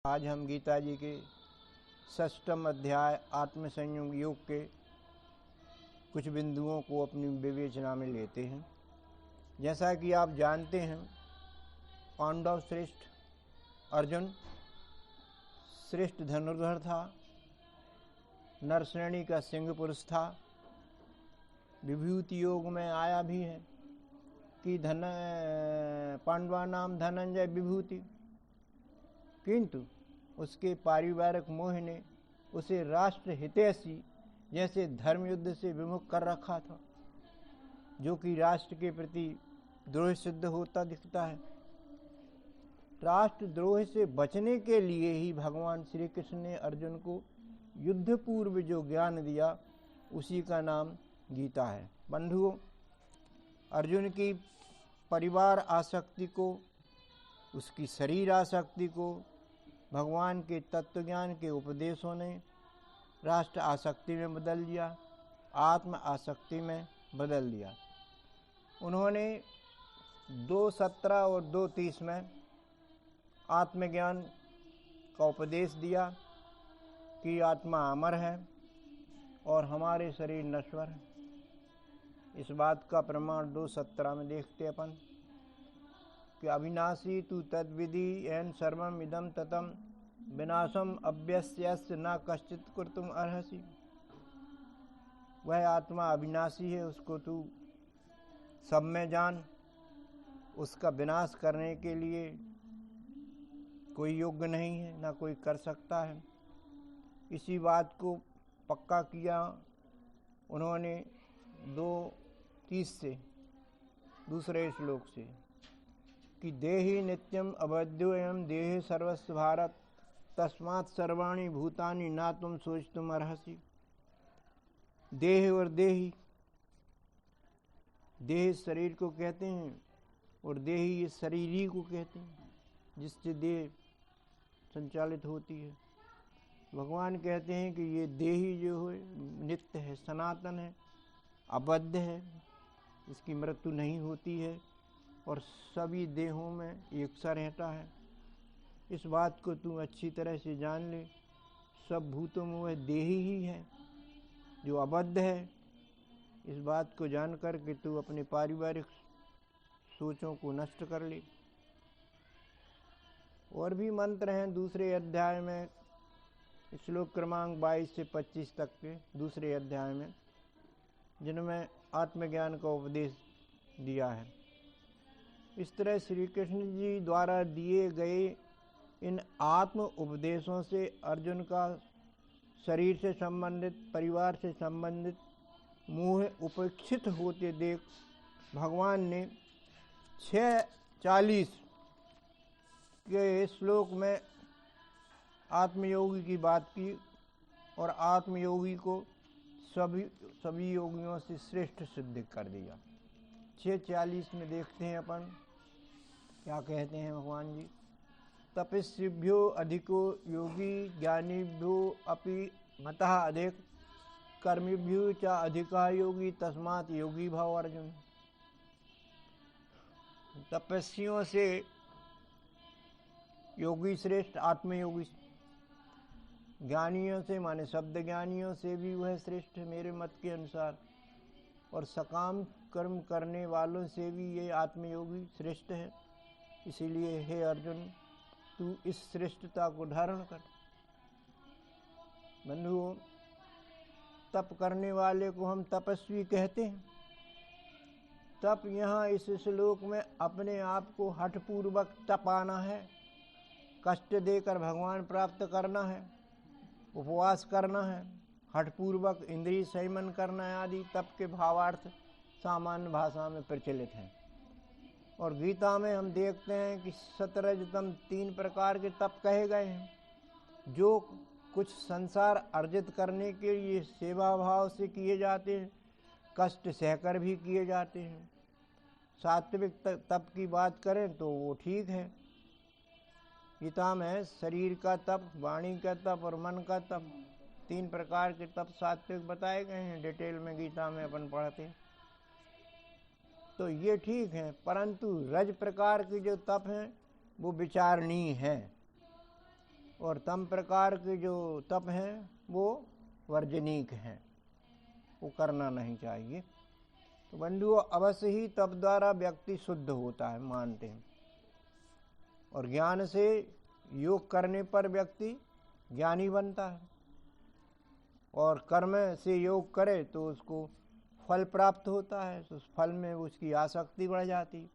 आज हम गीता जी के 6वें अध्याय आत्मसंयम योग के कुछ बिंदुओं को अपनी विवेचना में लेते हैं। जैसा कि आप जानते हैं, पांडव श्रेष्ठ अर्जुन श्रेष्ठ धनुर्धर था, नरश्रेणी का सिंह पुरुष था। विभूति योग में आया भी है कि पांडवा नाम धनंजय विभूति, किंतु उसके पारिवारिक मोह ने उसे राष्ट्र हितैषी जैसे धर्म युद्ध से विमुख कर रखा था, जो कि राष्ट्र के प्रति द्रोह सिद्ध होता दिखता है। राष्ट्रद्रोह से बचने के लिए ही भगवान श्री कृष्ण ने अर्जुन को युद्ध पूर्व जो ज्ञान दिया, उसी का नाम गीता है। बंधुओं, अर्जुन की परिवार आसक्ति को, उसकी शरीर आसक्ति को भगवान के तत्वज्ञान के उपदेशों ने राष्ट्र आसक्ति में बदल दिया, आत्म आसक्ति में बदल दिया। उन्होंने 2:17 और 2:30 में आत्मज्ञान का उपदेश दिया कि आत्मा अमर है और हमारे शरीर नश्वर है। इस बात का प्रमाण 2:17 में देखते अपन कि अविनाशी तु तद्विधि एन सर्वम इदम ततम विनाशम अव्यस्यस्य न कश्चित कर्तुम अर्हसि। वह आत्मा अविनाशी है, उसको तू सब में जान। उसका विनाश करने के लिए कोई योग्य नहीं है, ना कोई कर सकता है। इसी बात को पक्का किया उन्होंने 2:30 से दूसरे श्लोक से कि देहि नित्यम अवध्यो एवं देहि सर्वस्व भारत तस्मात् सर्वाणि भूतानि ना तुम सोचतुम अर्हसि। देह और देही, देह शरीर को कहते हैं और देही ये शरीरी को कहते हैं, जिससे देह संचालित होती है। भगवान कहते हैं कि ये देही जो है नित्य है, सनातन है, अबद्ध है, इसकी मृत्यु नहीं होती है और सभी देहों में एक सा रहता है। इस बात को तू अच्छी तरह से जान ले। सब भूतों में वह देही ही है जो अबद्ध है। इस बात को जानकर के तू अपने पारिवारिक सोचों को नष्ट कर ले। और भी मंत्र हैं दूसरे अध्याय में, श्लोक क्रमांक 22 से 25 तक के दूसरे अध्याय में, जिनमें आत्मज्ञान का उपदेश दिया है। इस तरह श्री कृष्ण जी द्वारा दिए गए इन आत्म उपदेशों से अर्जुन का शरीर से संबंधित, परिवार से संबंधित मोह उपेक्षित होते देख भगवान ने 6:40 के श्लोक में आत्मयोगी की बात की और आत्मयोगी को सभी योगियों से श्रेष्ठ सिद्ध कर दिया। 6:40 में देखते हैं अपन क्या कहते हैं भगवान जी। तपस्विभ्यो अधिको योगी ज्ञानीभ्यो अपि मतः अधिक कर्मिभ्यो च अधिका योगी तस्मात् योगी भव अर्जुन। तपस्वियों से योगी श्रेष्ठ, आत्मयोगी ज्ञानियों से माने शब्द ज्ञानियों से भी वह श्रेष्ठ मेरे मत के अनुसार, और सकाम कर्म करने वालों से भी ये आत्मयोगी श्रेष्ठ है। इसीलिए हे अर्जुन, तू इस श्रेष्ठता को धारण कर। बंधुओं, तप करने वाले को हम तपस्वी कहते हैं। तप यहाँ इस श्लोक में अपने आप को हठपूर्वक तपाना है, कष्ट देकर भगवान प्राप्त करना है, उपवास करना है, हठपूर्वक इंद्रिय संयमन करना आदि तप के भावार्थ सामान्य भाषा में प्रचलित हैं। और गीता में हम देखते हैं कि सतरजतम 3 प्रकार के तप कहे गए हैं, जो कुछ संसार अर्जित करने के लिए सेवा भाव से किए जाते हैं, कष्ट सहकर भी किए जाते हैं। सात्विक तप की बात करें तो वो ठीक है। गीता में शरीर का तप, वाणी का तप और मन का तप, 3 प्रकार के तप सात्विक बताए गए हैं। डिटेल में गीता में अपन पढ़ते हैं तो ये ठीक है, परंतु रज प्रकार के जो तप हैं वो विचारणीय है और तम प्रकार के जो तप हैं वो वर्जनीक हैं, वो करना नहीं चाहिए। तो बंधुओं, अवश्य ही तप द्वारा व्यक्ति शुद्ध होता है, मानते हैं। और ज्ञान से योग करने पर व्यक्ति ज्ञानी बनता है, और कर्म से योग करे तो उसको फल प्राप्त होता है, तो उस फल में उसकी आसक्ति बढ़ जाती।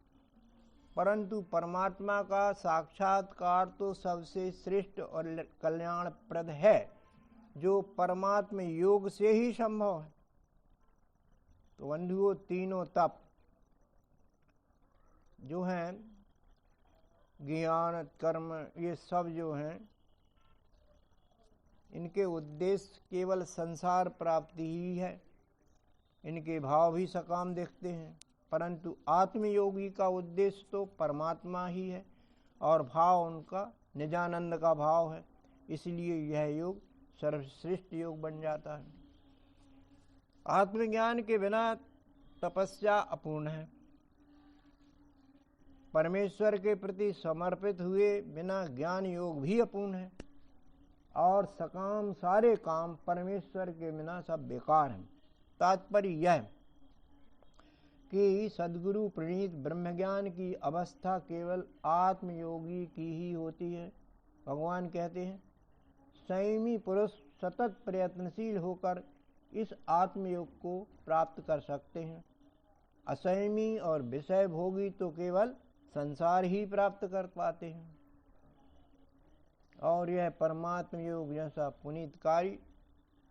परंतु परमात्मा का साक्षात्कार तो सबसे श्रेष्ठ और कल्याणप्रद है, जो परमात्मा योग से ही संभव है। तो बंधुओं, तीनों तप जो हैं, ज्ञान, कर्म, ये सब जो हैं, इनके उद्देश्य केवल संसार प्राप्ति ही है। इनके भाव भी सकाम दिखते हैं, परंतु आत्मयोगी का उद्देश्य तो परमात्मा ही है, और भाव उनका निजानंद का भाव है। इसलिए यह योग सर्वश्रेष्ठ योग बन जाता है। आत्मज्ञान के बिना तपस्या अपूर्ण है। परमेश्वर के प्रति समर्पित हुए बिना ज्ञान योग भी अपूर्ण है, और सकाम सारे काम परमेश्वर के बिना सब बेकार हैं। तात्पर्य यह कि सद्गुरु प्रणीत ब्रह्मज्ञान की अवस्था केवल आत्मयोगी की ही होती है। भगवान कहते हैं, संयमी पुरुष सतत प्रयत्नशील होकर इस आत्मयोग को प्राप्त कर सकते हैं। असंयमी और विषय भोगी तो केवल संसार ही प्राप्त कर पाते हैं, और यह परमात्म योग जैसा पुनीत कार्य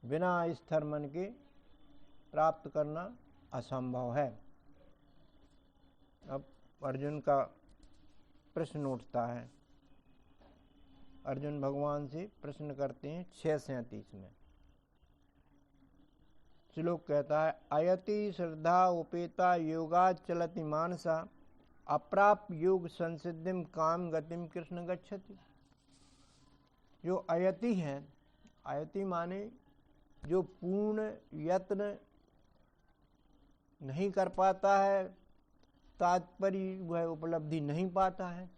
बिना स्थिर मन के प्राप्त करना असंभव है। अब अर्जुन का प्रश्न उठता है। अर्जुन भगवान से प्रश्न करते हैं 6:37 में। श्लोक कहता है, अयति श्रद्धा उपेता योगा चलति मानसा अप्राप्य योग संसिद्धिम काम गतिम कृष्ण गच्छति। जो अयति है, अयति माने जो पूर्ण यत्न नहीं कर पाता है, तात्पर्य वह उपलब्धि नहीं पाता है,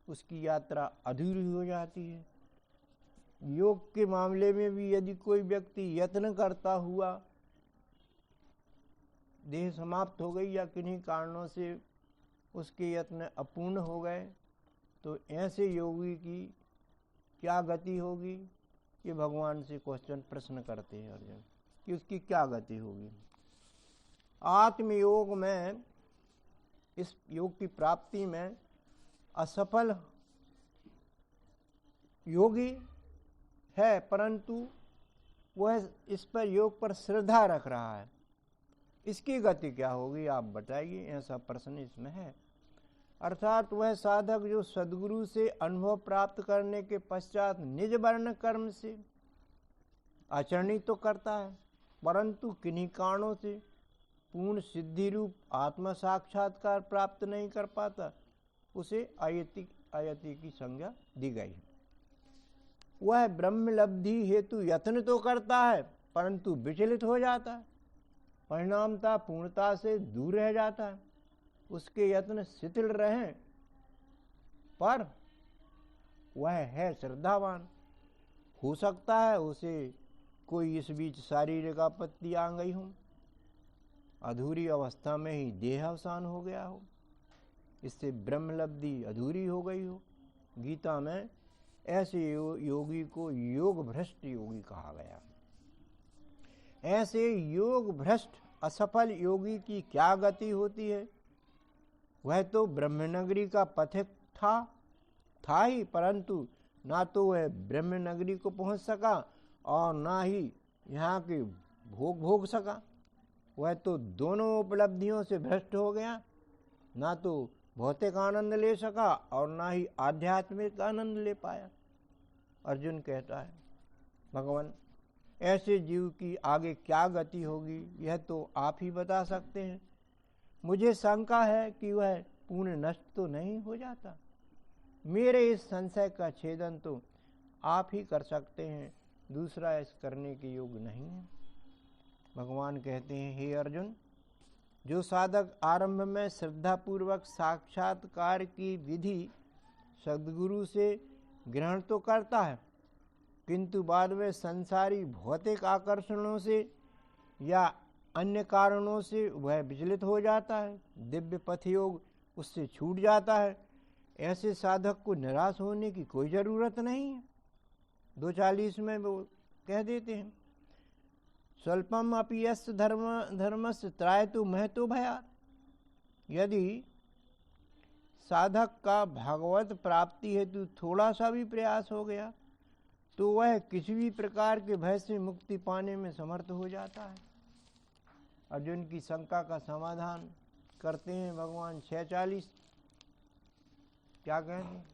उसकी यात्रा अधूरी हो जाती है। योग के मामले में भी यदि कोई व्यक्ति यत्न करता हुआ देह समाप्त हो गई या किन्हीं कारणों से उसके यत्न अपूर्ण हो गए, तो ऐसे योगी की क्या गति होगी, ये भगवान से प्रश्न करते हैं अर्जुन कि उसकी क्या गति होगी। आत्मयोग में, इस योग की प्राप्ति में असफल योगी है, परंतु वह इस पर योग पर श्रद्धा रख रहा है, इसकी गति क्या होगी आप बताइए, ऐसा प्रश्न इसमें है। अर्थात वह साधक जो सद्गुरु से अनुभव प्राप्त करने के पश्चात निज वर्ण कर्म से आचरण तो करता है, परंतु किन्हीं कारणों से पूर्ण सिद्धि रूप आत्म साक्षात्कार प्राप्त नहीं कर पाता, उसे अयति की संज्ञा दी गई है। वह ब्रह्म लब्धि हेतु यत्न तो करता है, परंतु विचलित हो जाता है, परिणामता पूर्णता से दूर रह जाता है। उसके यत्न शिथिल रहें, पर वह है श्रद्धावान। हो सकता है उसे कोई इस बीच शारीरिक आपत्ति आ गई हो, अधूरी अवस्था में ही देह अवसान हो गया हो, इससे ब्रह्मलब्धि अधूरी हो गई हो। गीता में ऐसे योगी को योग भ्रष्ट योगी कहा गया। ऐसे योग भ्रष्ट असफल योगी की क्या गति होती है। वह तो ब्रह्मनगरी का पथिक था ही, परंतु ना तो वह ब्रह्मनगरी को पहुंच सका और ना ही यहाँ के भोग सका। वह तो दोनों उपलब्धियों से भ्रष्ट हो गया, ना तो भौतिक आनंद ले सका और ना ही आध्यात्मिक आनंद ले पाया। अर्जुन कहता है, भगवान ऐसे जीव की आगे क्या गति होगी, यह तो आप ही बता सकते हैं। मुझे शंका है कि वह पूर्ण नष्ट तो नहीं हो जाता। मेरे इस संशय का छेदन तो आप ही कर सकते हैं, दूसरा इस करने के योग्य नहीं है। भगवान कहते हैं, हे अर्जुन, जो साधक आरंभ में श्रद्धापूर्वक साक्षात्कार की विधि सद्गुरु से ग्रहण तो करता है, किंतु बाद में संसारी भौतिक आकर्षणों से या अन्य कारणों से वह विचलित हो जाता है, दिव्य पथ योग उससे छूट जाता है। ऐसे साधक को निराश होने की कोई जरूरत नहीं है। 2:40 में वो कह देते हैं, स्वल्पम अपि यस्य धर्मस्य त्रायतु महतो भयात्। यदि साधक का भगवत प्राप्ति हेतु थोड़ा सा भी प्रयास हो गया तो वह किसी भी प्रकार के भय से मुक्ति पाने में समर्थ हो जाता है। अर्जुन की शंका का समाधान करते हैं भगवान 6:40। क्या कहते हैं?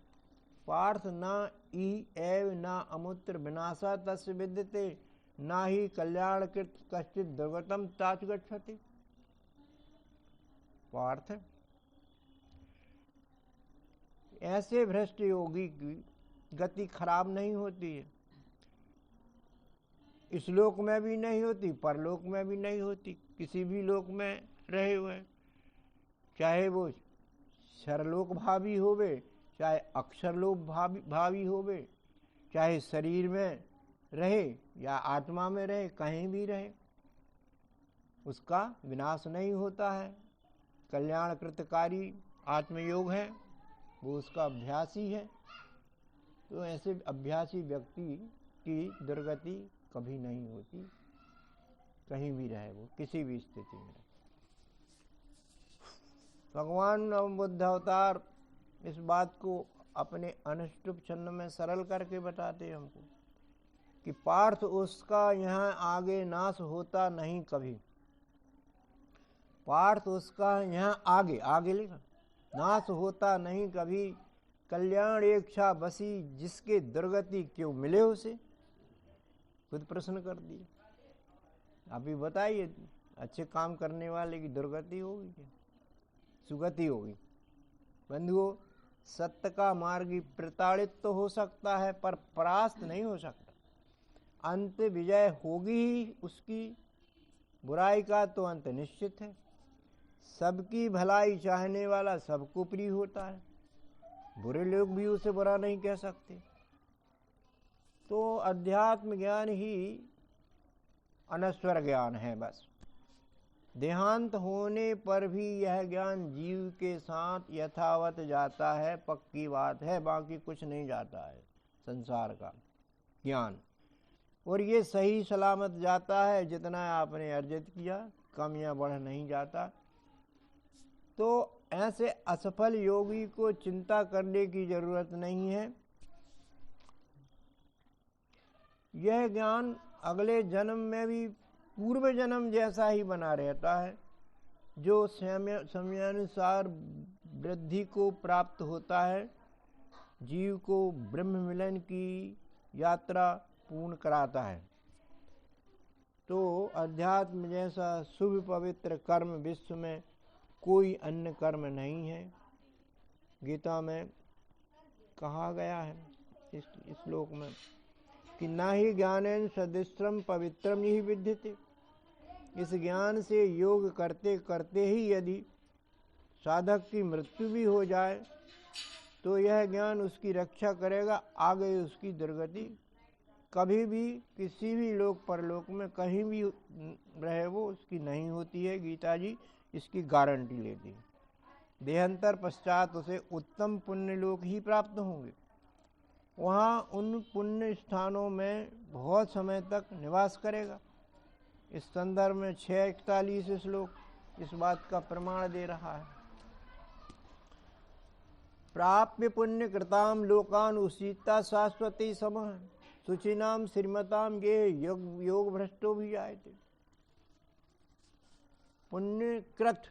पार्थ न ई एव न अमुत्र विनाशा तस्य विद्यते ना ही कल्याण कृत कश्चित दुर्गतम ताच गच्छति। पार्थ, ऐसे भ्रष्ट योगी की गति खराब नहीं होती है, इस लोक में भी नहीं होती, परलोक में भी नहीं होती। किसी भी लोक में रहे हुए, चाहे वो सरलोक भावी होवे, चाहे अक्षरलोक भावी होवे, चाहे शरीर में रहे या आत्मा में रहे, कहीं भी रहे, उसका विनाश नहीं होता है। कल्याण कृतकारी आत्मयोग है, वो उसका अभ्यासी है। तो ऐसे अभ्यासी व्यक्ति की दुर्गति कभी नहीं होती, कहीं भी रहे वो, किसी भी स्थिति में। भगवान बुद्ध अवतार इस बात को अपने अनुष्टुप छंद में सरल करके बताते हमको कि पार्थ उसका यहाँ आगे नाश होता नहीं कभी। पार्थ उसका यहाँ आगे लिखा, नाश होता नहीं कभी। कल्याण इच्छा बसी जिसके दुर्गति क्यों मिले उसे। खुद प्रश्न कर दिया। अभी बताइए, अच्छे काम करने वाले की दुर्गति होगी क्या सुगति होगी? बंधुओं, सत्य का मार्ग प्रताड़ित तो हो सकता है पर परास्त नहीं हो सकता। अंत विजय होगी ही उसकी। बुराई का तो अंत निश्चित है। सबकी भलाई चाहने वाला सबको प्रिय होता है, बुरे लोग भी उसे बुरा नहीं कह सकते। तो अध्यात्म ज्ञान ही अनश्वर ज्ञान है। बस देहांत होने पर भी यह ज्ञान जीव के साथ यथावत जाता है, पक्की बात है, बाकी कुछ नहीं जाता है संसार का ज्ञान। और ये सही सलामत जाता है, जितना आपने अर्जित किया कम या बढ़ नहीं जाता। तो ऐसे असफल योगी को चिंता करने की जरूरत नहीं है। यह ज्ञान अगले जन्म में भी पूर्व जन्म जैसा ही बना रहता है। जो समयानुसार वृद्धि को प्राप्त होता है, जीव को ब्रह्म मिलन की यात्रा पूर्ण कराता है। तो अध्यात्म जैसा शुभ पवित्र कर्म विश्व में कोई अन्य कर्म नहीं है। गीता में कहा गया है इस श्लोक में कि ना ही ज्ञानेन सदृशम पवित्रम यही विद्यते। इस ज्ञान से योग करते करते ही यदि साधक की मृत्यु भी हो जाए तो यह ज्ञान उसकी रक्षा करेगा, आगे उसकी दुर्गति कभी भी किसी भी लोक परलोक में कहीं भी रहे वो उसकी नहीं होती है। गीता जी इसकी गारंटी लेती है। देहांतर पश्चात उसे उत्तम पुण्य लोक ही प्राप्त होंगे। वहाँ उन पुण्य स्थानों में बहुत समय तक निवास करेगा। इस संदर्भ में 6:41 श्लोक इस बात का प्रमाण दे रहा है। प्राप्य पुण्य कृताम लोकान उसीता शाश्वती समः सुचिनाम श्रीमताम गे योग भ्रष्टो भी आए थे। पुण्यकृत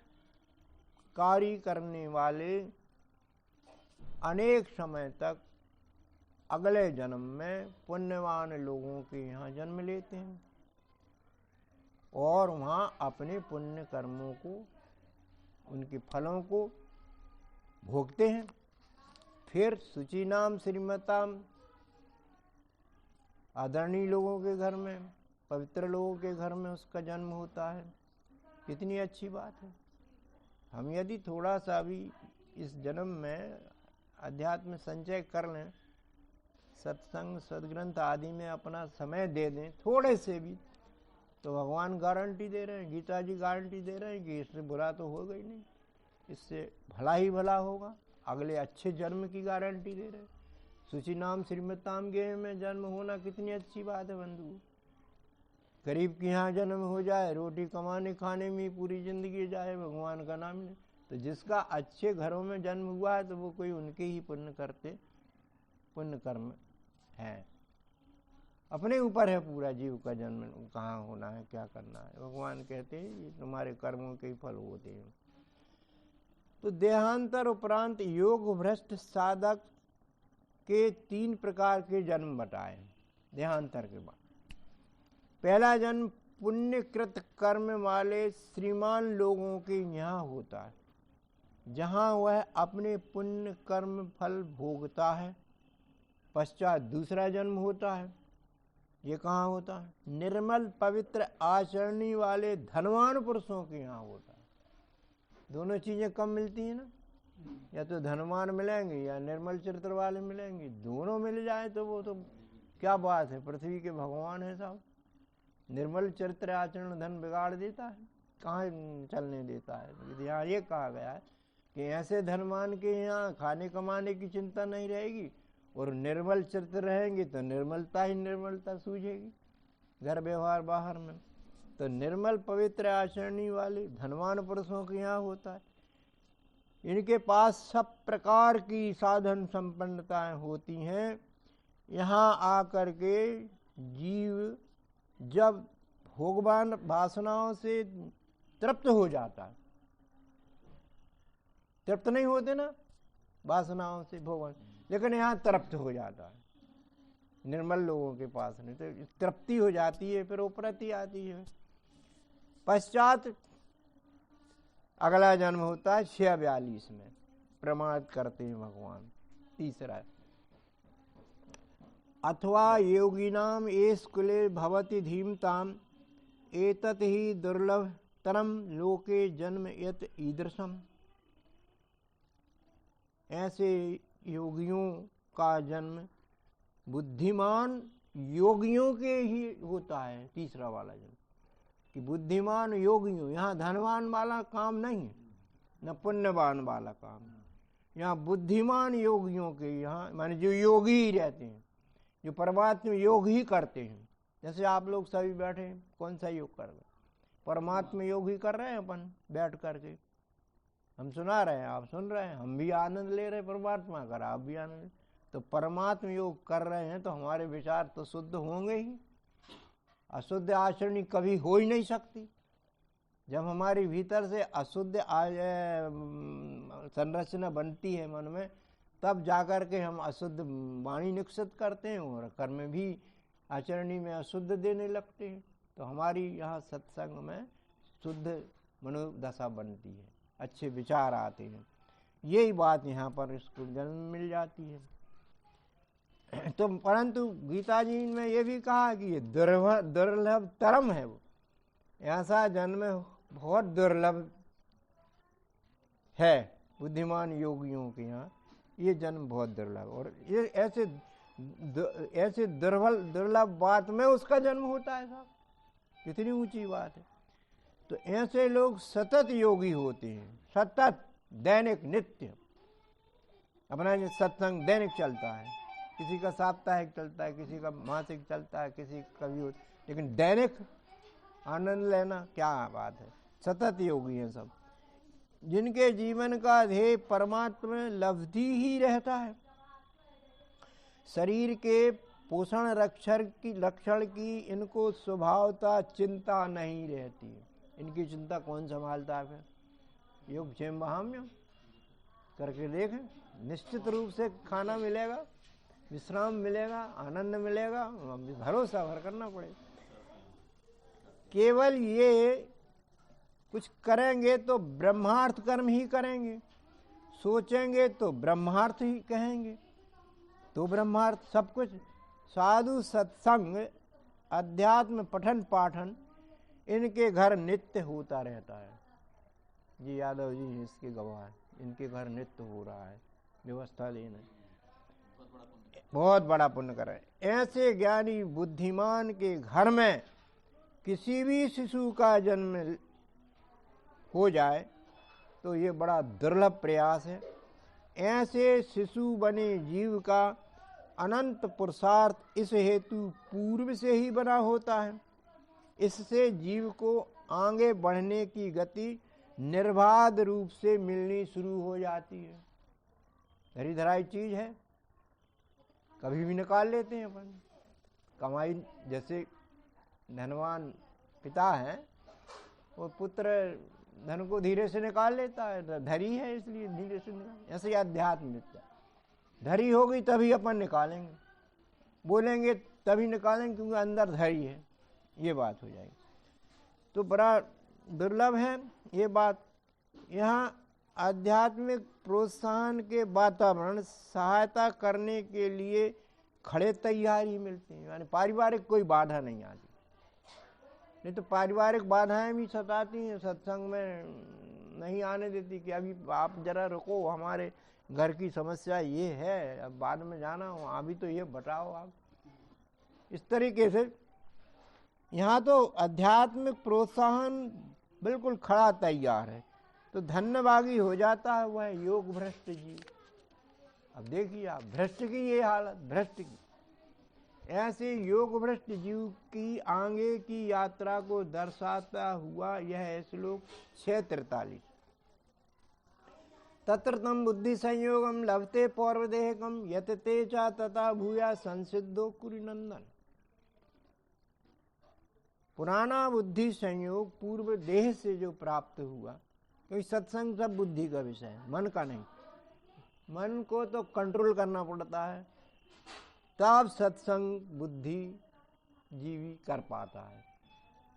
कार्य करने वाले अनेक समय तक अगले जन्म में पुण्यवान लोगों के यहाँ जन्म लेते हैं और वहाँ अपने पुण्य कर्मों को, उनके फलों को भोगते हैं। फिर सुचिनाम श्रीमताम, आदरणीय लोगों के घर में, पवित्र लोगों के घर में उसका जन्म होता है। कितनी अच्छी बात है। हम यदि थोड़ा सा भी इस जन्म में अध्यात्म संचय कर लें सत्संग सदग्रंथ आदि में अपना समय दे दें थोड़े से भी, तो भगवान गारंटी दे रहे हैं, गीता जी गारंटी दे रहे हैं कि इससे बुरा तो होगा ही नहीं, इससे भला ही भला होगा, अगले अच्छे जन्म की गारंटी दे रहे हैं। सुचि नाम श्रीमताम गेह में जन्म होना कितनी अच्छी बात है बंधु। गरीब के यहाँ जन्म हो जाए, रोटी कमाने खाने में पूरी जिंदगी जाए, भगवान का नाम नहीं। तो जिसका अच्छे घरों में जन्म हुआ है तो वो कोई उनके ही पुण्य कर्म है। अपने ऊपर है पूरा जीव का जन्म कहाँ होना है, क्या करना है। भगवान कहते हैं ये तुम्हारे कर्मों के ही फल होते हैं। तो देहांतर उपरांत योग भ्रष्ट साधक के 3 प्रकार के जन्म बताए देहांतर के बाद। पहला जन्म पुण्यकृत कर्म वाले श्रीमान लोगों के यहाँ होता है, जहाँ वह अपने पुण्य कर्म फल भोगता है। पश्चात दूसरा जन्म होता है, ये कहाँ होता है? निर्मल पवित्र आचरणी वाले धनवान पुरुषों के यहाँ होता है। दोनों चीजें कम मिलती हैं ना, या तो धनवान मिलेंगे या निर्मल चरित्र वाले मिलेंगे। दोनों मिल जाए तो वो तो क्या बात है, पृथ्वी के भगवान है साहब। निर्मल चरित्र आचरण धन बिगाड़ देता है, कहाँ चलने देता है। यहाँ ये कहा गया है कि ऐसे धनवान के यहाँ खाने कमाने की चिंता नहीं रहेगी, और निर्मल चरित्र रहेंगे तो निर्मलता ही निर्मलता सूझेगी घर व्यवहार बाहर में। तो निर्मल पवित्र आचरणी वाले धनवान पुरुषों के यहाँ होता है। इनके पास सब प्रकार की साधन संपन्नताएं होती हैं। यहाँ आकर के जीव जब भोगवान वासनाओं से तृप्त हो जाता है, तृप्त नहीं होते ना वासनाओं से भोगवान, लेकिन यहाँ तृप्त हो जाता है। निर्मल लोगों के पास नहीं, तो तृप्ति हो जाती है, फिर उपरति आती है। पश्चात अगला जन्म होता है 642 में, प्रमाद करते हैं भगवान। तीसरा, अथवा योगिनाम एस कुले भवति धीमताम एतत् ही दुर्लभ तरम लोके जन्म यत ईदृशम। ऐसे योगियों का जन्म बुद्धिमान योगियों के ही होता है। तीसरा वाला जन्म कि बुद्धिमान योगियों, यहाँ धनवान वाला काम नहीं, न पुण्यवान वाला काम, यहाँ बुद्धिमान योगियों के यहाँ, माने जो योगी ही रहते हैं, जो परमात्मा योग ही करते हैं। जैसे आप लोग सभी बैठे हैं, कौन सा योग कर रहे हैं? परमात्मा योग ही कर रहे हैं अपन बैठ करके। हम सुना रहे हैं, आप सुन रहे हैं, हम भी आनंद ले रहे हैं परमात्मा का, आप भी आनंद। तो परमात्मा योग कर रहे हैं तो हमारे विचार तो शुद्ध होंगे ही, अशुद्ध आचरणी कभी हो ही नहीं सकती। जब हमारी भीतर से अशुद्ध संरचना बनती है मन में, तब जाकर के हम अशुद्ध वाणी निश्चित करते हैं और कर्म भी आचरणी में अशुद्ध देने लगते हैं। तो हमारी यहाँ सत्संग में शुद्ध मनोदशा बनती है, अच्छे विचार आते हैं। यही बात यहाँ पर इसको जन्म मिल जाती है। तो परंतु गीता जी में ये भी कहा कि ये दुर्लभ तरम है, वो ऐसा जन्म बहुत दुर्लभ है बुद्धिमान योगियों के यहाँ, ये जन्म बहुत दुर्लभ। और ये ऐसे दुर्लभ बात में उसका जन्म होता है साहब, कितनी ऊंची बात है। तो ऐसे लोग सतत योगी होते हैं, सतत दैनिक नित्य अपना ये सत्संग दैनिक चलता है। किसी का साप्ताहिक चलता है, किसी का मासिक चलता है, किसी का भी, लेकिन दैनिक आनंद लेना क्या बात है। सतत योगी हैं सब, जिनके जीवन का ध्येय परमात्मा में लब्धि ही रहता है। शरीर के पोषण रक्षण की इनको स्वभावता चिंता नहीं रहती है। इनकी चिंता कौन संभालता है? फिर योग क्षेम बहाम्यम करके देखें, निश्चित रूप से खाना मिलेगा, विश्राम मिलेगा, आनंद मिलेगा, भरोसा भर करना पड़ेगा। केवल ये कुछ करेंगे तो ब्रह्मार्थ कर्म ही करेंगे, सोचेंगे तो ब्रह्मार्थ ही कहेंगे, तो ब्रह्मार्थ सब कुछ। साधु सत्संग अध्यात्म पठन पाठन इनके घर नित्य होता रहता है। जी यादव जी इसके गवाह, इनके घर नित्य हो रहा है, व्यवस्था लेना। बहुत बड़ा पुण्य करें। ऐसे ज्ञानी बुद्धिमान के घर में किसी भी शिशु का जन्म हो जाए तो ये बड़ा दुर्लभ प्रयास है। ऐसे शिशु बने जीव का अनंत पुरुषार्थ इस हेतु पूर्व से ही बना होता है। इससे जीव को आगे बढ़ने की गति निर्बाध रूप से मिलनी शुरू हो जाती है। धरी धराई चीज है, कभी भी निकाल लेते हैं अपन कमाई। जैसे धनवान पिता है, वो पुत्र धन को धीरे से निकाल लेता है, धरी है इसलिए धीरे से निकाल। ऐसे अध्यात्म विद्या धरी होगी तभी अपन निकालेंगे, बोलेंगे तभी निकालेंगे, क्योंकि अंदर धरी है, ये बात हो जाएगी। तो बड़ा दुर्लभ है ये बात। यहाँ आध्यात्मिक प्रोत्साहन के वातावरण सहायता करने के लिए खड़े तैयारी मिलते हैं, यानी पारिवारिक कोई बाधा नहीं आती। नहीं तो पारिवारिक बाधाएं भी सताती हैं, सत्संग में नहीं आने देती कि अभी आप जरा रुको, हमारे घर की समस्या ये है, अब बाद में जाना हो, अभी तो ये बताओ आप। इस तरीके से यहाँ तो आध्यात्मिक प्रोत्साहन बिल्कुल खड़ा तैयार है। तो धन्यभागी हो जाता है वह योग भ्रष्ट जीव। अब देखिए आप, भ्रष्ट की ये हालत, भ्रष्ट की। ऐसे योग भ्रष्ट जीव की आगे की यात्रा को दर्शाता हुआ यह श्लोक 6:43। तत्र तम बुद्धि संयोगम लभते पौर्वदेहकम यतते चा तथा भूया संसिद्धो कुरुनंदन। पुराना बुद्धि संयोग पूर्व देह से जो प्राप्त हुआ, क्योंकि सत्संग सब बुद्धि का विषय है, मन का नहीं। मन को तो कंट्रोल करना पड़ता है, तब सत्संग बुद्धि जीवी कर पाता है।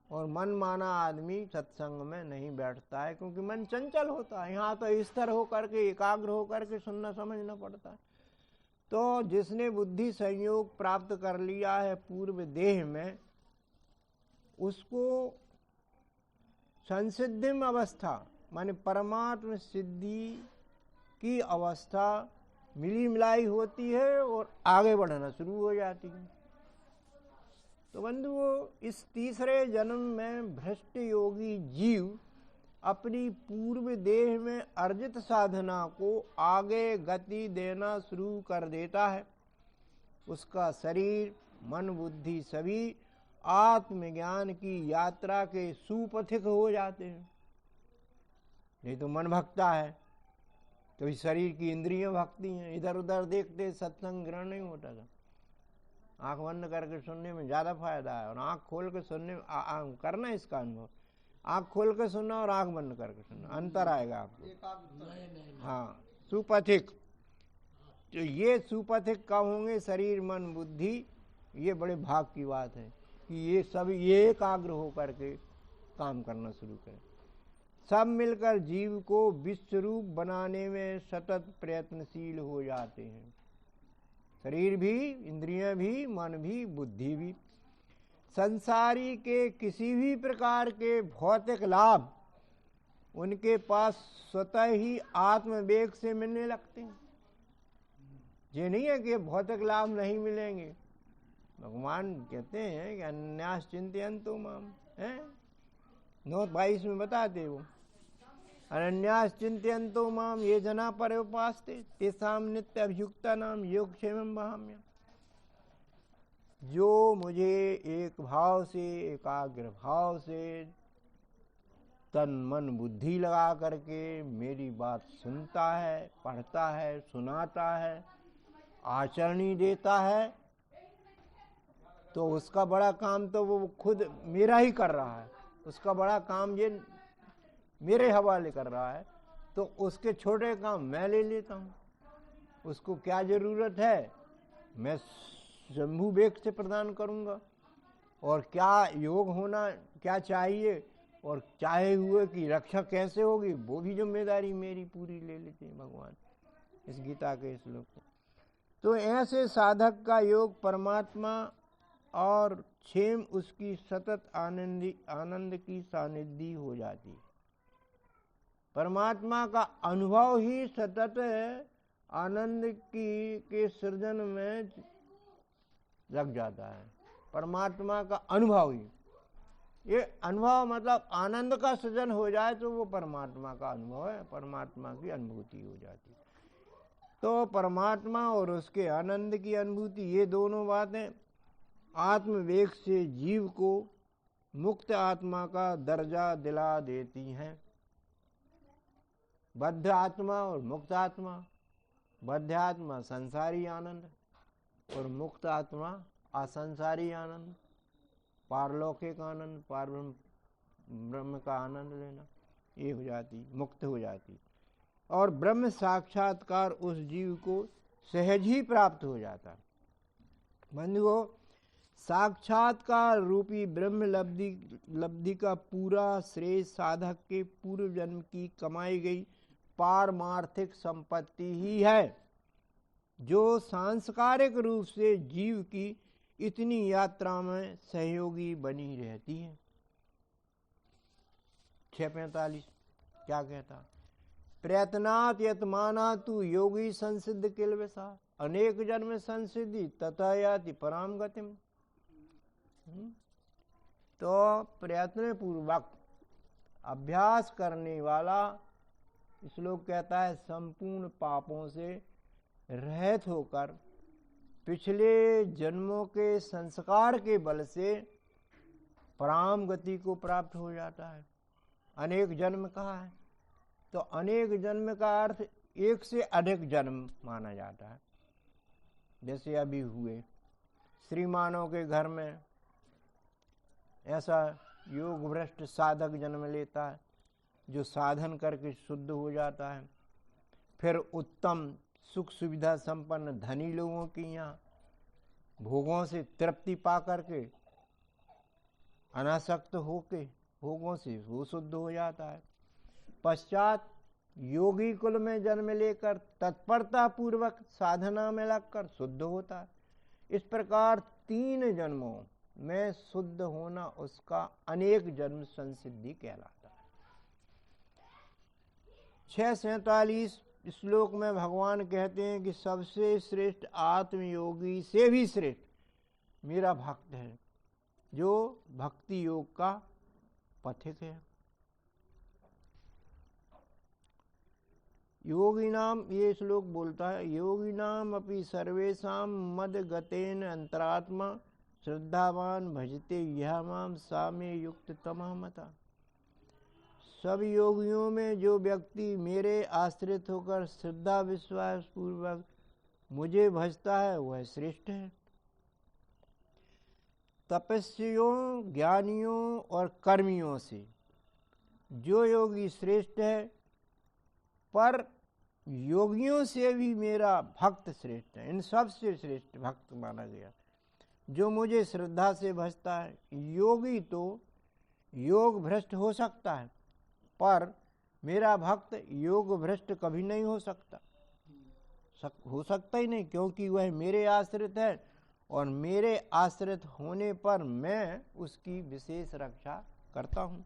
और मन माना आदमी सत्संग में नहीं बैठता है, क्योंकि मन चंचल होता है। यहाँ तो स्थिर होकर के एकाग्र होकर के सुनना समझना पड़ता है। तो जिसने बुद्धि संयोग प्राप्त कर लिया है पूर्व देह में, उसको संसिद्धिम अवस्था माने परमात्म सिद्धि की अवस्था मिली मिलाई होती है और आगे बढ़ना शुरू हो जाती है। तो बंधुओं, इस तीसरे जन्म में भ्रष्ट योगी जीव अपनी पूर्व देह में अर्जित साधना को आगे गति देना शुरू कर देता है। उसका शरीर, मन, बुद्धि सभी आत्मज्ञान की यात्रा के सुपथिक हो जाते हैं। नहीं तो मन भगता है, तो इस शरीर की इंद्रियां भगती हैं, इधर उधर देखते सत्संग ग्रहण नहीं होता था। आंख बंद करके सुनने में ज्यादा फायदा है, और आंख खोल के सुनने में करना इसका अनुभव। आंख खोल के सुनना और आंख बंद करके सुनना, अंतर आएगा आपको। हाँ, सुपथिक। तो ये सुपथिक कब होंगे? शरीर, मन, बुद्धि। ये बड़े भाग की बात है कि ये सब ये एकाग्र होकर के काम करना शुरू करें। सब मिलकर जीव को विश्वरूप बनाने में सतत प्रयत्नशील हो जाते हैं। शरीर भी, इंद्रियां भी, मन भी, बुद्धि भी। संसारी के किसी भी प्रकार के भौतिक लाभ उनके पास स्वतः ही आत्मवेग से मिलने लगते हैं। ये नहीं है कि भौतिक लाभ नहीं मिलेंगे। भगवान कहते हैं कि अन्यास चिंतयन्तु माम, है 9:22 में बताते वो, अनन्यास चिंतयन्तो माम ये जना पर उपासते तेषां नित्य अभियुक्ता नाम योगक्षेमं वहाम्यहम्। जो मुझे एक भाव से, एकाग्र भाव से तन मन बुद्धि लगा करके मेरी बात सुनता है, पढ़ता है, सुनाता है, आचरणी देता है, तो उसका बड़ा काम तो वो खुद मेरा ही कर रहा है। उसका बड़ा काम ये मेरे हवाले कर रहा है, तो उसके छोटे काम मैं ले लेता हूँ। उसको क्या जरूरत है, मैं शंभु वेग से प्रदान करूँगा। और क्या योग होना क्या चाहिए और चाहे हुए की रक्षा कैसे होगी, वो भी जिम्मेदारी मेरी पूरी ले लेते हैं भगवान इस गीता के श्लोक को। तो ऐसे साधक का योग परमात्मा और क्षेम उसकी सतत आनंद की सानिध्य हो जाती है। परमात्मा का अनुभव ही सतत आनंद की के सृजन में लग जाता है। परमात्मा का अनुभव ही, ये अनुभव मतलब आनंद का सृजन हो जाए तो वो परमात्मा का अनुभव है, परमात्मा की अनुभूति हो जाती है। तो परमात्मा और उसके आनंद की अनुभूति, ये दोनों बातें आत्मवेग से जीव को मुक्त आत्मा का दर्जा दिला देती हैं। बद्ध आत्मा और मुक्त आत्मा, बद्ध आत्मा संसारी आनंद और मुक्त आत्मा असंसारी आनंद, पारलौकिक आनंद, पार ब्रह्म का आनंद लेना, ये हो जाती, मुक्त हो जाती। और ब्रह्म साक्षात्कार उस जीव को सहज ही प्राप्त हो जाता। बंधुओं, साक्षात्कार रूपी ब्रह्म लब्धि का पूरा श्रेय साधक के पूर्व जन्म की कमाई गई पारमार्थिक संपत्ति ही है, जो सांस्कारिक रूप से जीव की इतनी यात्रा में सहयोगी बनी रहती है। 6:45 क्या कहता? प्रयत्नात् यतमाना तु योगी संसिद्ध किल वैसा, अनेक जन्म संसिद्धि तथा याति पराम गतिम। तो प्रयत्न पूर्वक अभ्यास करने वाला, श्लोक कहता है, संपूर्ण पापों से रहित होकर पिछले जन्मों के संस्कार के बल से पराम गति को प्राप्त हो जाता है। अनेक जन्म कहा है, तो अनेक जन्म का अर्थ एक से अधिक जन्म माना जाता है। जैसे अभी हुए श्रीमानों के घर में ऐसा योग भ्रष्ट साधक जन्म लेता है, जो साधन करके शुद्ध हो जाता है। फिर उत्तम सुख सुविधा संपन्न धनी लोगों की यहाँ भोगों से तृप्ति पा करके अनासक्त होके भोगों से वो शुद्ध हो जाता है। पश्चात योगी कुल में जन्म लेकर तत्परता पूर्वक साधना में लगकर शुद्ध होता है। इस प्रकार 3 जन्मों में शुद्ध होना उसका अनेक जन्म संसिद्धि कहलाता है। 6:47 श्लोक में भगवान कहते हैं कि सबसे श्रेष्ठ आत्मयोगी से भी श्रेष्ठ मेरा भक्त है, जो भक्ति योग का पथिक है। योगी नाम, ये श्लोक बोलता है, योगी नाम अपि सर्वेषां मद गतेन अंतरात्मा श्रद्धावान भजते यह माम सा में युक्त तमः मता। सब योगियों में जो व्यक्ति मेरे आश्रित होकर श्रद्धा विश्वास पूर्वक मुझे भजता है वह श्रेष्ठ है। तपस्वियों, ज्ञानियों और कर्मियों से जो योगी श्रेष्ठ है, पर योगियों से भी मेरा भक्त श्रेष्ठ है। इन सबसे श्रेष्ठ भक्त माना गया जो मुझे श्रद्धा से भजता है। योगी तो योग भ्रष्ट हो सकता है, पर मेरा भक्त योग भ्रष्ट कभी नहीं हो सकता, हो सकता ही नहीं, क्योंकि वह मेरे आश्रित है और मेरे आश्रित होने पर मैं उसकी विशेष रक्षा करता हूँ।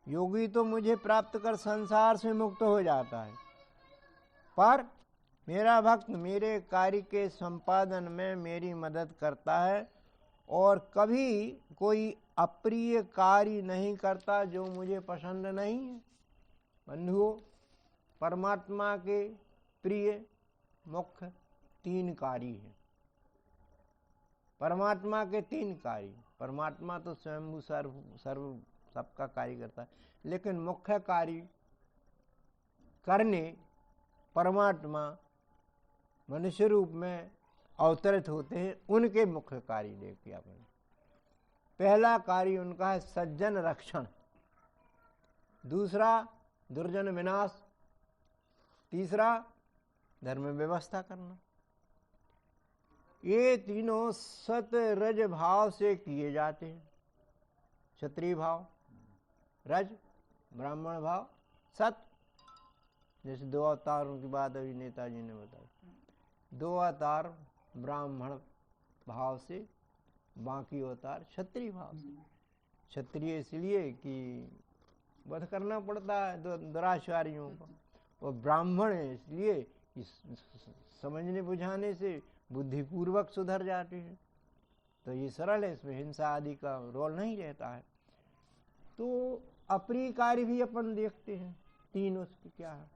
योगी तो मुझे प्राप्त कर संसार से मुक्त हो जाता है, पर मेरा भक्त मेरे कार्य के संपादन में मेरी मदद करता है और कभी कोई अप्रिय कार्य नहीं करता जो मुझे पसंद नहीं है। बंधुओं, परमात्मा के प्रिय मुख्य 3 कार्य हैं। परमात्मा के 3 कार्य, परमात्मा तो स्वयं सर्व सबका कार्य करता है, लेकिन मुख्य कार्य करने परमात्मा मनुष्य रूप में अवतरित होते हैं, उनके मुख्य कार्य देखिए आपने। पहला कार्य उनका है सज्जन रक्षण, दूसरा दुर्जन विनाश, तीसरा धर्म व्यवस्था करना। ये तीनों सत रज भाव से किए जाते हैं। क्षत्रिय भाव रज, ब्राह्मण भाव सत। जैसे 2 अवतारों की बात अभी नेताजी ने बताई, 2 अवतार ब्राह्मण भाव से, बाकी अवतार क्षत्रिय भाव से। क्षत्रिय इसलिए कि वध करना पड़ता है दुराचारियों को, और ब्राह्मण है इसलिए इस समझने बुझाने से बुद्धिपूर्वक सुधर जाते हैं। तो ये सरल है, इसमें हिंसा आदि का रोल नहीं रहता है। तो अप्रिय कार्य भी अपन देखते हैं, तीन उसके क्या है।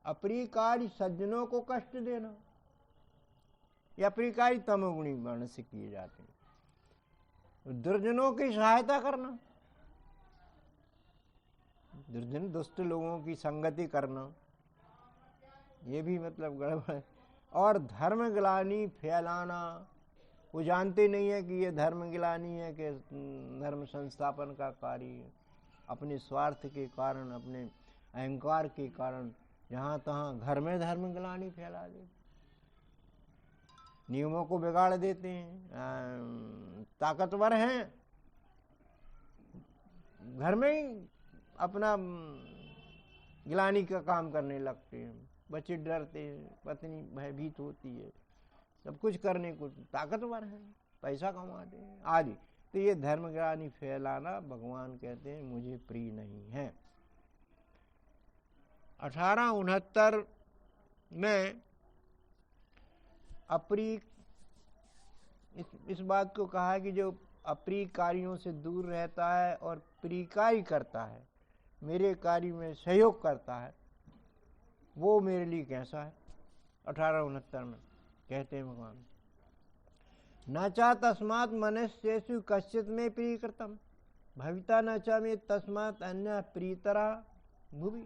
अप्रिय कार्य सज्जनों को कष्ट देना, या अप्रिय कार्य तमोगुणी वर्ण से किए जाते हैं। दुर्जनों की सहायता करना, दुर्जन दुष्ट लोगों की संगति करना, ये भी मतलब गड़बड़ है। और धर्म ग्लानि फैलाना, वो जानते नहीं है कि ये धर्म ग्लानि है कि धर्म संस्थापन का कार्य है। अपने स्वार्थ के कारण, अपने अहंकार के कारण जहाँ तहाँ घर में धर्म ग्लानि फैला देते, नियमों को बिगाड़ देते हैं। ताकतवर हैं, घर में ही अपना ग्लानि का काम करने लगते हैं। बच्चे डरते हैं, पत्नी भयभीत होती है, सब कुछ करने को ताकतवर है, पैसा कमाते हैं आदि। तो ये धर्म ग्लानि फैलाना भगवान कहते हैं मुझे प्रिय नहीं है। 1869 में अप्रिय इस बात को कहा कि जो अप्रिय कार्यों से दूर रहता है और प्रिय कार्य करता है, मेरे कार्य में सहयोग करता है, वो मेरे लिए कैसा है। 1869 में कहते हैं भगवान, न चा तस्मात् मनुष्येषु कश्चित् मे प्रियकृतम् भविता न च मे तस्मात् अन्यः प्रियतरा भुवि।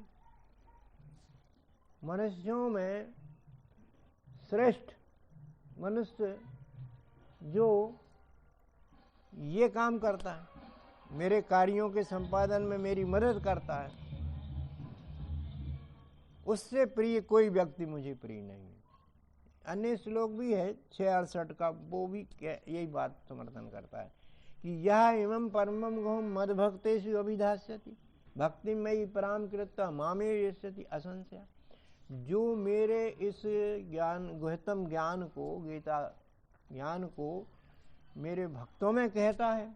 मनुष्यों में श्रेष्ठ मनुष्य जो ये काम करता है, मेरे कार्यों के संपादन में मेरी मदद करता है, उससे प्रिय कोई व्यक्ति मुझे प्रिय नहीं है। अन्य श्लोक भी है 668 का, वो भी यही बात समर्थन करता है कि यह एवं परमं गुहं मद भक्तेषु अभिधास्यति भक्तिमयि पराम कृत्वा मामे यस्यति असंशया। जो मेरे इस ज्ञान, गुह्यतम ज्ञान को, गीता ज्ञान को मेरे भक्तों में कहता है,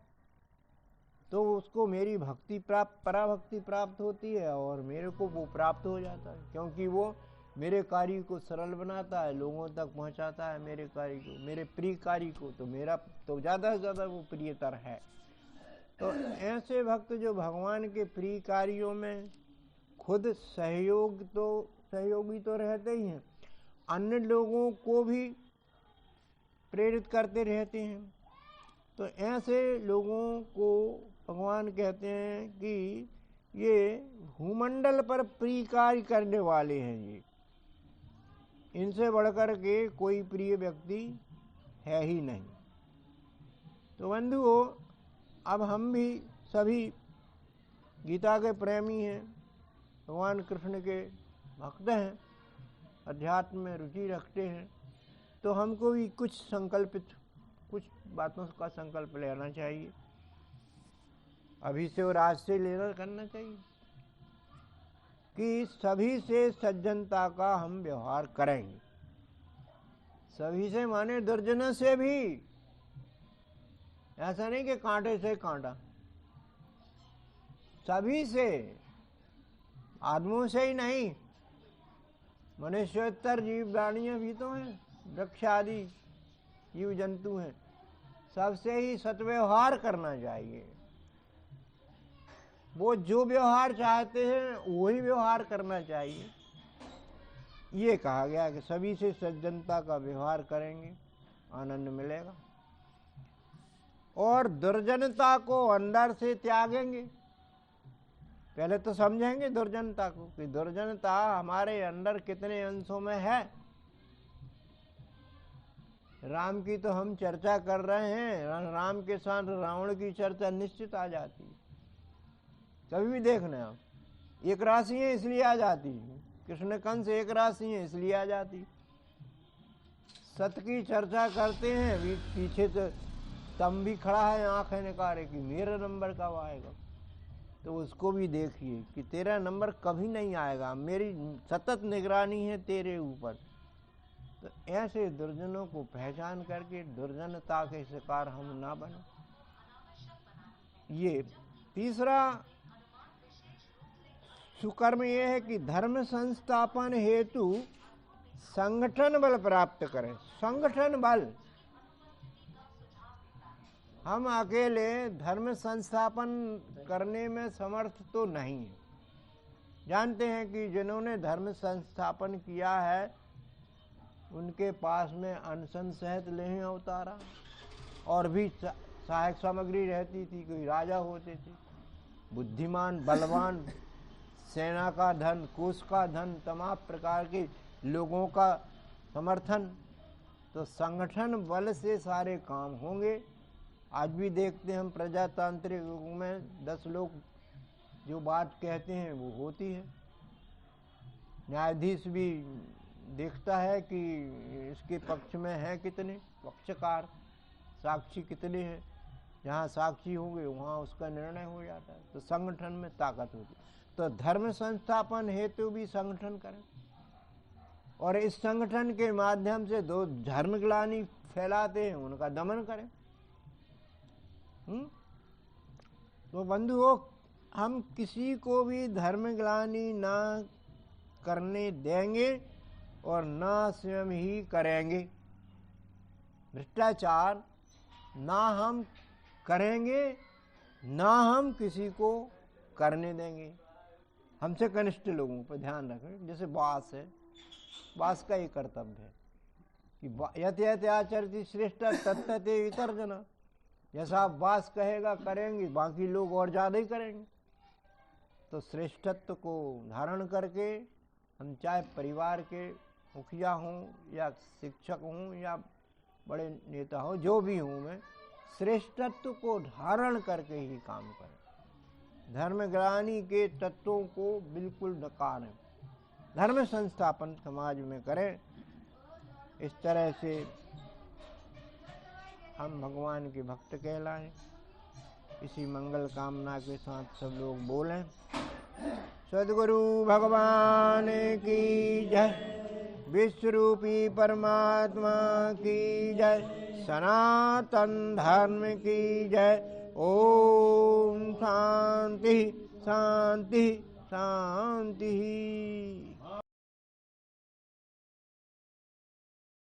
तो उसको मेरी भक्ति प्राप्त, पराभक्ति प्राप्त होती है और मेरे को वो प्राप्त हो जाता है, क्योंकि वो मेरे कार्य को सरल बनाता है, लोगों तक पहुंचाता है मेरे कार्य को, मेरे प्रिय कार्य को। तो मेरा तो ज़्यादा से ज़्यादा वो प्रियतर है। तो ऐसे भक्त जो भगवान के प्रिय कार्यों में खुद सहयोगी तो रहते ही हैं, अन्य लोगों को भी प्रेरित करते रहते हैं। तो ऐसे लोगों को भगवान कहते हैं कि ये भूमंडल पर प्रिय कार्य करने वाले हैं, ये इनसे बढ़कर के कोई प्रिय व्यक्ति है ही नहीं। तो बंधुओं, अब हम भी सभी गीता के प्रेमी हैं, भगवान कृष्ण के भक्त हैं, अध्यात्म में रुचि रखते हैं, तो हमको भी कुछ बातों का संकल्प लेना चाहिए। अभी से और आज से लेना करना चाहिए कि सभी से सज्जनता का हम व्यवहार करेंगे। सभी से माने दुर्जनों से भी, ऐसा नहीं कि कांटे से कांटा, सभी से, आदमों से ही नहीं, मनुष्योत्तर जीव प्राणियां भी तो हैं, वृक्ष आदि जीव जंतु हैं, सबसे ही सद्व्यवहार करना चाहिए। वो जो व्यवहार चाहते हैं वही व्यवहार करना चाहिए। ये कहा गया कि सभी से सज्जनता का व्यवहार करेंगे, आनंद मिलेगा। और दुर्जनता को अंदर से त्यागेंगे। पहले तो समझेंगे दुर्जनता को कि दुर्जनता हमारे अंदर कितने अंशों में है। राम की तो हम चर्चा कर रहे हैं, राम के साथ रावण की चर्चा निश्चित आ जाती है। कभी भी देखना आप, एक राशि है इसलिए आ जाती, कृष्ण कंस एक राशि है इसलिए आ जाती। सत्य की चर्चा करते हैं, पीछे से तम भी खड़ा है आंखें निकाले कि मेरा नंबर कब आएगा। तो उसको भी देखिए कि तेरा नंबर कभी नहीं आएगा, मेरी सतत निगरानी है तेरे ऊपर। तो ऐसे दुर्जनों को पहचान करके दुर्जनता के शिकार हम ना बने। ये तीसरा सुकर्म यह है कि धर्म संस्थापन हेतु संगठन बल प्राप्त करें। संगठन बल, हम अकेले धर्म संस्थापन करने में समर्थ तो नहीं है। जानते हैं कि जिन्होंने धर्म संस्थापन किया है उनके पास में अनशन सहित लेह अवतारा और भी सहायक सामग्री रहती थी। कोई राजा होते थे, बुद्धिमान, बलवान, सेना का धन, कोष का धन, तमाम प्रकार के लोगों का समर्थन। तो संगठन बल से सारे काम होंगे। आज भी देखते हैं हम प्रजातांत्रिक युग में 10 लोग जो बात कहते हैं वो होती है। न्यायाधीश भी देखता है कि इसके पक्ष में है कितने पक्षकार, साक्षी कितने हैं। जहाँ साक्षी होंगे वहाँ उसका निर्णय हो जाता है। तो संगठन में ताकत होती है। तो धर्म संस्थापन हेतु भी संगठन करें और इस संगठन के माध्यम से जो धर्मग्लानि फैलाते हैं उनका दमन करें। तो बंधुओं, हम किसी को भी धर्मग्लानि ना करने देंगे और ना स्वयं ही करेंगे। भ्रष्टाचार ना हम करेंगे, ना हम किसी को करने देंगे। हमसे कनिष्ठ लोगों पर ध्यान रखें। जैसे वास है, वास का ये कर्तव्य है कि यत यत आचरति श्रेष्ठ तत्ते वितर्जना। जैसा आप वास कहेगा करेंगे, बाकी लोग और ज़्यादा ही करेंगे। तो श्रेष्ठत्व को धारण करके हम चाहे परिवार के मुखिया हों या शिक्षक हों या बड़े नेता हों, जो भी हूँ मैं, श्रेष्ठत्व को धारण करके ही काम करें। धर्मग्लानि के तत्वों को बिल्कुल नकारें। धर्म संस्थापन समाज में करें। इस तरह से हम भगवान के भक्त कहलाएं। इसी मंगल कामना के साथ सब लोग बोलें। सद्गुरु भगवान की जय। विश्वरूपी परमात्मा की जय। सनातन धर्म की जय। ओम शांति शांति शांति।